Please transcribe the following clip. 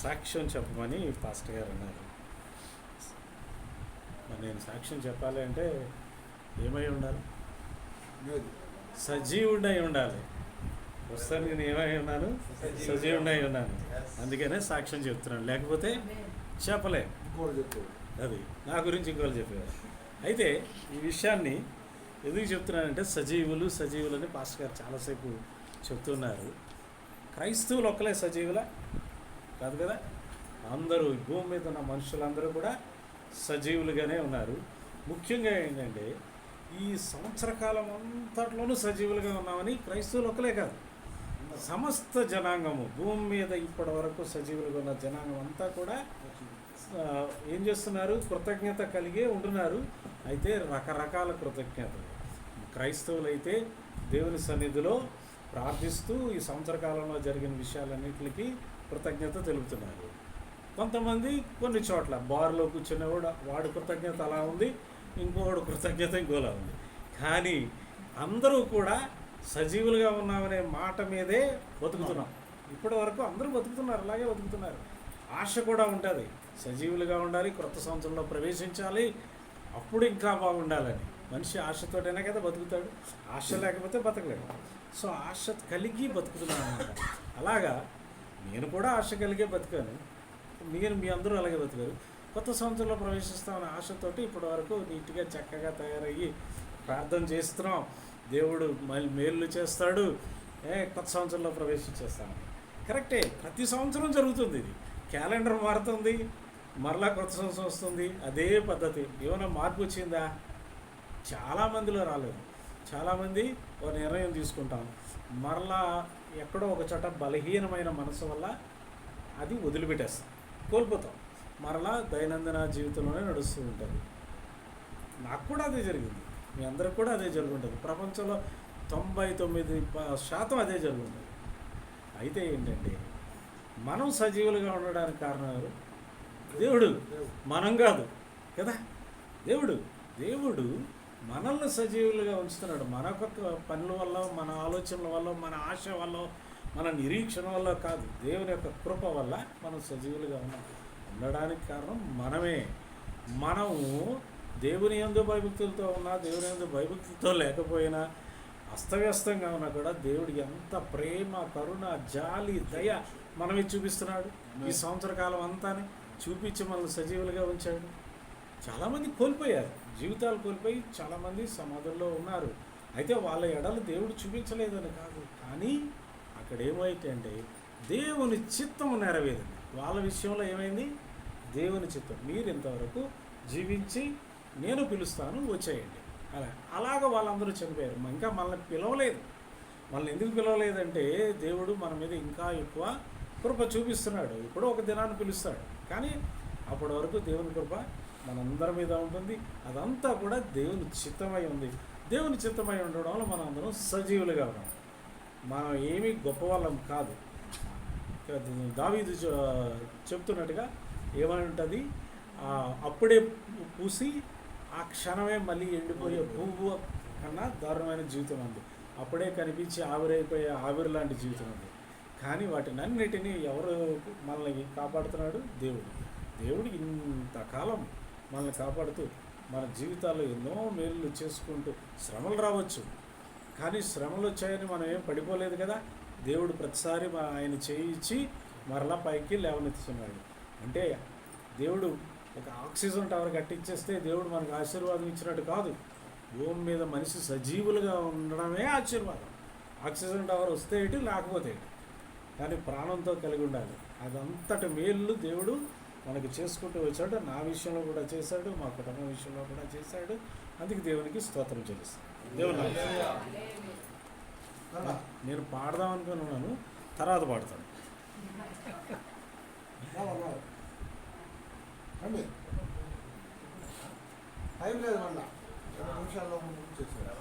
సాక్ష్యం చెప్పమని పాస్టర్ గారు అన్నారు. మరి నేను సాక్ష్యం చెప్పాలి అంటే ఏమై ఉండాలి? సజీవుడై ఉండాలి. ప్రస్తుతానికి నేను ఏమై ఉన్నాను? సజీవుడై ఉన్నాను. అందుకనే సాక్ష్యం చెప్తున్నాను, లేకపోతే చెప్పలే. అది నా గురించి ఇంకోళ్ళు చెప్పేవారు. అయితే ఈ విషయాన్ని ఎందుకు చెప్తున్నానంటే సజీవులని పాస్టర్ గారు చాలాసేపు చెప్తున్నారు. క్రైస్తవులు ఒక్కలే సజీవులా కాదు కదా, అందరూ భూమి మీద ఉన్న మనుషులందరూ కూడా సజీవులుగానే ఉన్నారు. ముఖ్యంగా ఏంటంటే ఈ సంవత్సర కాలం అంతట్లోనూ సజీవులుగా ఉన్నామని క్రైస్తవులు ఒక్కలే కాదు, సమస్త జనాంగము భూమి మీద ఇప్పటి వరకు సజీవులుగా ఉన్న జనాంగం అంతా కూడా ఏం చేస్తున్నారు? కృతజ్ఞత కలిగే ఉంటున్నారు. అయితే రకరకాల కృతజ్ఞతలు. క్రైస్తవులు అయితే దేవుని సన్నిధిలో ప్రార్థిస్తూ ఈ సంవత్సర కాలంలో జరిగిన విషయాలన్నింటికి కృతజ్ఞత తెలుపుతున్నారు. కొంతమంది కొన్ని చోట్ల బార్లో కూర్చునేవాడు వాడు కృతజ్ఞత అలా ఉంది, ఇంకోడు కృతజ్ఞత ఇంకోలా ఉంది. కానీ అందరూ కూడా సజీవులుగా ఉన్నామనే మాట మీదే బతుకుతున్నాం. ఇప్పటి వరకు అందరూ బతుకుతున్నారు, అలాగే బతుకుతున్నారు. ఆశ కూడా ఉంటుంది, సజీవులుగా ఉండాలి, క్రొత్త సంవత్సరంలో ప్రవేశించాలి, అప్పుడు ఇంకా బాగుండాలని. మనిషి ఆశతోటైనా కదా బతుకుతాడు, ఆశ లేకపోతే బతకలేడు. సో ఆశ కలిగి బతుకుతున్నాను అన్నమాట. అలాగా నేను కూడా ఆశ కలిగే బతికాను, మీ అందరూ అలాగే బతికారు. కొత్త సంవత్సరంలో ప్రవేశిస్తామన్న ఆశతోటి ఇప్పటి వరకు నీట్గా చక్కగా తయారయ్యి ప్రార్థన చేస్తున్నాం. దేవుడు మేలు చేస్తాడు, కొత్త సంవత్సరంలో ప్రవేశించేస్తాను. కరెక్టే, ప్రతి సంవత్సరం జరుగుతుంది. ఇది క్యాలెండర్ మారుతుంది, మరలా కొత్త సంవత్సరం వస్తుంది, అదే పద్ధతి. ఏమైనా మార్పు వచ్చిందా? చాలామందిలో రాలేదు. చాలామంది ఒక నిర్ణయం తీసుకుంటాం, మరలా ఎక్కడో ఒక చోట బలహీనమైన మనసు వల్ల అది వదిలిపెట్టేస్తాం, కోల్పోతాం. మరలా దైనందిన జీవితంలోనే నడుస్తూ ఉంటుంది. నాకు కూడా అదే జరిగింది, మీ అందరికి కూడా అదే జరుగుంటుంది. ప్రపంచంలో 99% అదే జరుగుతుంది. అయితే ఏంటంటే మనం సజీవులుగా ఉండడానికి కారణం ఎవరు? దేవుడు, మనం కాదు కదా. దేవుడు మనల్ని సజీవులుగా ఉంచుతున్నాడు. మనకొక పనుల వల్ల, మన ఆలోచనల వల్ల, మన ఆశ వల్ల, మన నిరీక్షణ వల్ల కాదు, దేవుని యొక్క కృప వల్ల మనం సజీవులుగా ఉండడానికి కారణం మనమే. మనము దేవుని యందు భయభక్తులతో ఉన్నా, దేవుని యందు భయభక్తులతో లేకపోయినా, అస్తవ్యస్తంగా ఉన్నా కూడా దేవుడు ఎంత ప్రేమ, కరుణ, జాలి, దయ మనమే చూపిస్తున్నాడు. ఈ సంవత్సర కాలం అంతానే చూపించి మనల్ని సజీవులుగా ఉంచాడు. చాలామంది కోల్పోయారు, జీవితాలు కోల్పోయి చాలామంది సమాధుల్లో ఉన్నారు. అయితే వాళ్ళ ఎడలు దేవుడు చూపించలేదని కాదు, కానీ అక్కడ ఏమైతే అంటే దేవుని చిత్తము నెరవేరింది. వాళ్ళ విషయంలో ఏమైంది? దేవుని చిత్తం, మీరు ఇంతవరకు జీవించి నేను పిలుస్తాను, వచ్చేయండి. అలాగ వాళ్ళందరూ చనిపోయారు. ఇంకా మనల్ని పిలవలేదు. మనల్ని ఎందుకు పిలవలేదంటే దేవుడు మన మీద ఇంకా ఎక్కువ కృప చూపిస్తున్నాడు. ఇప్పుడు ఒక దినాన్ని పిలుస్తాడు, కానీ అప్పటి వరకు దేవుని కృప మనందరి మీద ఉంటుంది. అదంతా కూడా దేవుని చిత్తమై ఉంది. దేవుని చిత్తమై ఉండడం వల్ల మనం అందరం సజీవులుగా ఉన్నాం. మనం ఏమీ గొప్ప వాళ్ళం కాదు. దావీదు చెప్తున్నట్టుగా ఏమని ఉంటుంది? అప్పుడే పూసి ఆ క్షణమే మళ్ళీ ఎండిపోయే పువ్వు కన్నా దారుణమైన జీవితం ఉంది. అప్పుడే కనిపించి ఆవిరైపోయే ఆవిరి లాంటి జీవితం ఉంది. కానీ వాటినన్నిటినీ ఎవరు మనల్ని కాపాడుతున్నాడు? దేవుడు ఇంతకాలం మనల్ని కాపాడుతూ మన జీవితాల్లో ఎన్నో మేలు చేసుకుంటూ, శ్రమలు రావచ్చు కానీ శ్రమలు వచ్చాయని మనం ఏం పడిపోలేదు కదా. దేవుడు ప్రతిసారి ఆయన చేయించి మరలా పైకి లేవనెత్తుతున్నాడు. అంటే దేవుడు ఒక ఆక్సిజన్ టవర్ కట్టించేస్తే దేవుడు మనకు ఆశీర్వాదం ఇచ్చినట్టు కాదు. భూమి మీద మనిషి సజీవులుగా ఉండడమే ఆశీర్వాదం. ఆక్సిజన్ టవర్ వస్తే ఏంటి, లేకపోతే ఏంటి, కానీ ప్రాణంతో కలిగి ఉండాలి. అదంతటి మేలు దేవుడు మనకు చేసుకుంటూ వచ్చాడు. నా విషయంలో కూడా చేశాడు, మా కుటుంబం విషయంలో కూడా చేశాడు. అందుకే దేవునికి స్తోత్రం చెల్లిస్తాను. దేవుడు నేను పాడదాం అనుకున్నాను, తర్వాత పాడతాను. టైం లేదు, మళ్ళీ 2 నిమిషాల్లో ముందు చేశారు.